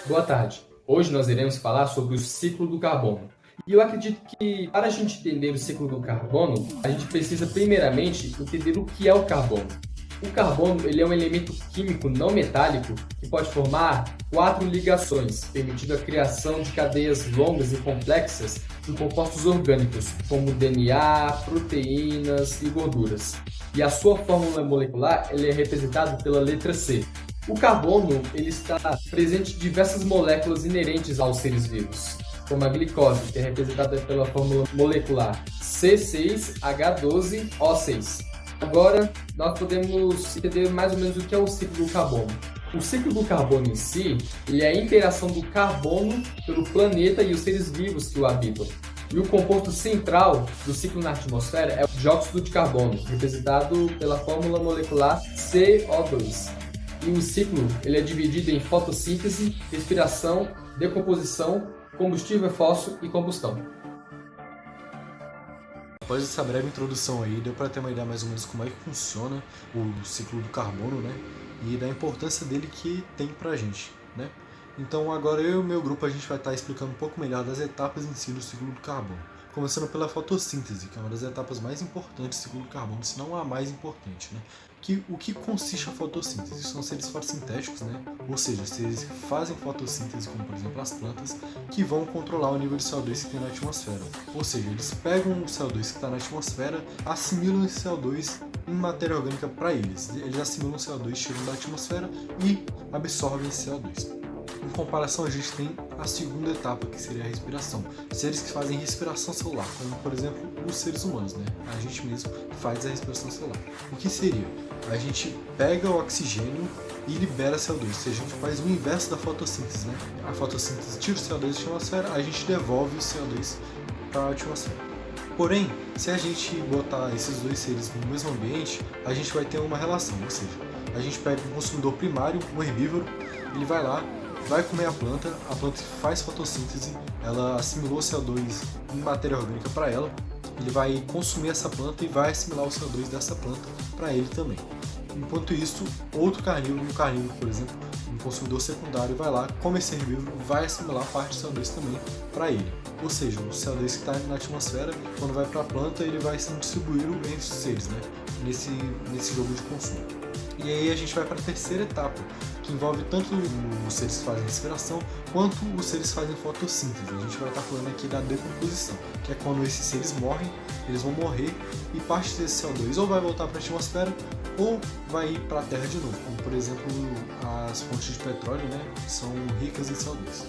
Boa tarde. Hoje nós iremos falar sobre o ciclo do carbono. E eu acredito que para a gente entender o ciclo do carbono, a gente precisa primeiramente entender o que é o carbono. O carbono ele é um elemento químico não metálico que pode formar 4 ligações, permitindo a criação de cadeias longas e complexas de compostos orgânicos, como DNA, proteínas e gorduras. E a sua fórmula molecular ele é representada pela letra C. O carbono ele está presente em diversas moléculas inerentes aos seres vivos, como a glicose, que é representada pela fórmula molecular C6H12O6. Agora, nós podemos entender mais ou menos o que é o ciclo do carbono. O ciclo do carbono em si, ele é a interação do carbono pelo planeta e os seres vivos que o habitam. E o composto central do ciclo na atmosfera é o dióxido de carbono, representado pela fórmula molecular CO2. E o ciclo ele é dividido em fotossíntese, respiração, decomposição, combustível fóssil e combustão. Após essa breve introdução aí, deu para ter uma ideia mais ou menos como é que funciona o ciclo do carbono, né? E da importância dele que tem pra gente, né? Então agora eu e o meu grupo a gente vai estar explicando um pouco melhor das etapas em si do ciclo do carbono. Começando pela fotossíntese, que é uma das etapas mais importantes do ciclo do carbono, se não a mais importante, né? O que consiste a fotossíntese? São seres fotossintéticos, né? Ou seja, seres que fazem fotossíntese, como por exemplo as plantas, que vão controlar o nível de CO2 que tem na atmosfera. Ou seja, eles pegam o CO2 que está na atmosfera, assimilam esse CO2 em matéria orgânica para eles. Eles assimilam o CO2, tiram da atmosfera e absorvem esse CO2. Em comparação, a gente tem a segunda etapa, que seria a respiração. Seres que fazem respiração celular, como por exemplo os seres humanos, né? A gente mesmo faz a respiração celular. O que seria? A gente pega o oxigênio e libera CO2, ou seja, a gente faz o inverso da fotossíntese, né? A fotossíntese tira o CO2 da atmosfera, a gente devolve o CO2 para a atmosfera. Porém, se a gente botar esses dois seres no mesmo ambiente, a gente vai ter uma relação, ou seja, a gente pega um consumidor primário, um herbívoro, ele vai lá, vai comer a planta faz fotossíntese, ela assimilou o CO2 em matéria orgânica para ela, ele vai consumir essa planta e vai assimilar o CO2 dessa planta para ele também. Enquanto isso, outro carnívoro, um carnívoro, por exemplo, um consumidor secundário, vai lá, come esse herbívoro, vai assimilar parte do CO2 também para ele. Ou seja, o CO2 que está na atmosfera, quando vai para a planta, ele vai sendo distribuído entre os seres, né? nesse jogo de consumo. E aí a gente vai para a terceira etapa, que envolve tanto os seres que fazem respiração, quanto os seres que fazem fotossíntese. A gente vai estar falando aqui da decomposição, que é quando esses seres morrem, eles vão morrer, e parte desse CO2 ou vai voltar para a atmosfera, ou vai ir para a Terra de novo, como por exemplo as fontes de petróleo, né, que são ricas em CO2.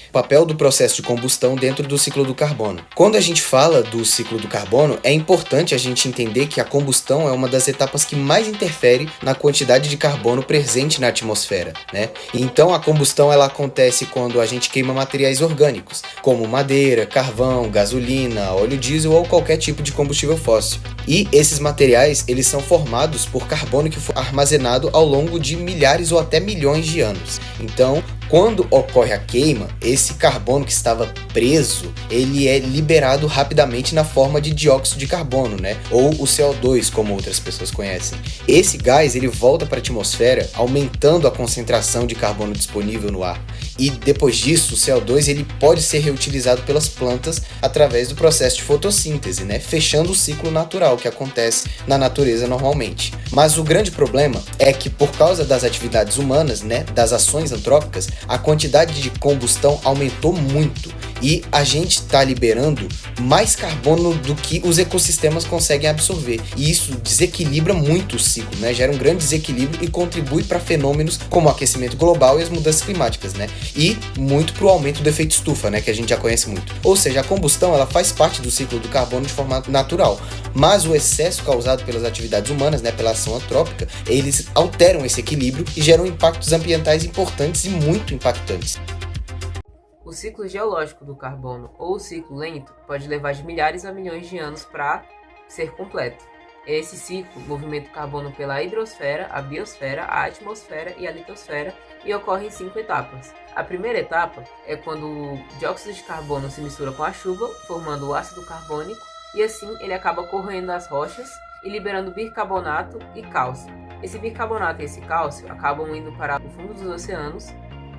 O papel do processo de combustão dentro do ciclo do carbono. Quando a gente fala do ciclo do carbono, é importante a gente entender que a combustão é uma das etapas que mais interfere na quantidade de carbono presente na atmosfera, né? Então a combustão ela acontece quando a gente queima materiais orgânicos, como madeira, carvão, gasolina, óleo diesel ou qualquer tipo de combustível fóssil. E esses materiais, eles são formados por carbono que foi armazenado ao longo de milhares ou até milhões de anos. Então, quando ocorre a queima, esse carbono que estava preso, ele é liberado rapidamente na forma de dióxido de carbono, né? Ou o CO2, como outras pessoas conhecem. Esse gás, ele volta para a atmosfera, aumentando a concentração de carbono disponível no ar. E depois disso, o CO2 ele pode ser reutilizado pelas plantas através do processo de fotossíntese, né? Fechando o ciclo natural que acontece na natureza normalmente. Mas o grande problema é que por causa das atividades humanas, né, das ações antrópicas, a quantidade de combustão aumentou muito e a gente está liberando mais carbono do que os ecossistemas conseguem absorver. E isso desequilibra muito o ciclo, né? Gera um grande desequilíbrio e contribui para fenômenos como o aquecimento global e as mudanças climáticas, né? E muito para o aumento do efeito estufa, né? Que a gente já conhece muito. Ou seja, a combustão ela faz parte do ciclo do carbono de forma natural, mas o excesso causado pelas atividades humanas, né, pela ação antrópica, eles alteram esse equilíbrio e geram impactos ambientais importantes e muito impactantes. O ciclo geológico do carbono, ou o ciclo lento, pode levar de milhares a milhões de anos para ser completo. Esse ciclo movimenta o carbono pela hidrosfera, a biosfera, a atmosfera e a litosfera e ocorre em 5 etapas. A primeira etapa é quando o dióxido de carbono se mistura com a chuva, formando o ácido carbônico, e assim ele acaba corroendo as rochas e liberando bicarbonato e cálcio. Esse bicarbonato e esse cálcio acabam indo para o fundo dos oceanos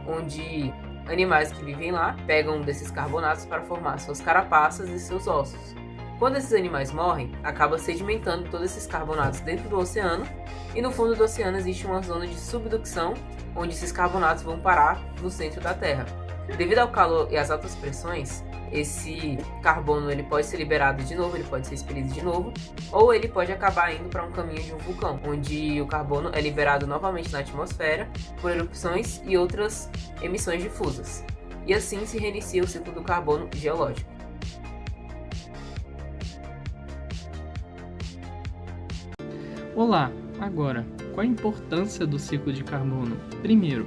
onde animais que vivem lá pegam desses carbonatos para formar suas carapaças e seus ossos. Quando esses animais morrem, acaba sedimentando todos esses carbonatos dentro do oceano, e no fundo do oceano existe uma zona de subducção, onde esses carbonatos vão parar no centro da Terra. Devido ao calor e às altas pressões, esse carbono ele pode ser liberado de novo, ele pode ser expelido de novo, ou ele pode acabar indo para um caminho de um vulcão, onde o carbono é liberado novamente na atmosfera por erupções e outras emissões difusas. E assim se reinicia o ciclo do carbono geológico. Olá, agora, qual a importância do ciclo de carbono? Primeiro,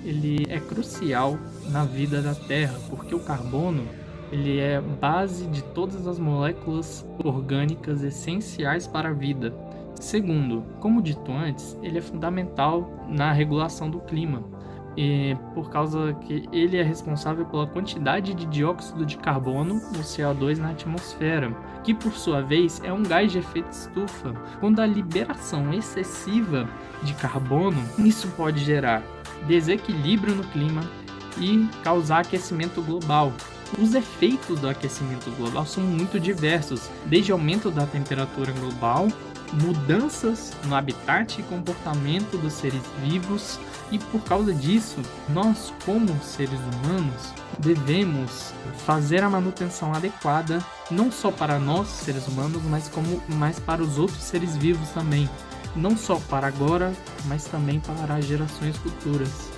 ele é crucial na vida da Terra, porque o carbono ele é base de todas as moléculas orgânicas essenciais para a vida. Segundo, como dito antes, ele é fundamental na regulação do clima, por causa que ele é responsável pela quantidade de dióxido de carbono, o CO2, na atmosfera, que por sua vez é um gás de efeito estufa. Quando a liberação excessiva de carbono, isso pode gerar desequilíbrio no clima e causar aquecimento global. Os efeitos do aquecimento global são muito diversos, desde aumento da temperatura global, mudanças no habitat e comportamento dos seres vivos, e por causa disso, nós, como seres humanos, devemos fazer a manutenção adequada, não só para nós, seres humanos, mas para os outros seres vivos também. Não só para agora, mas também para as gerações futuras.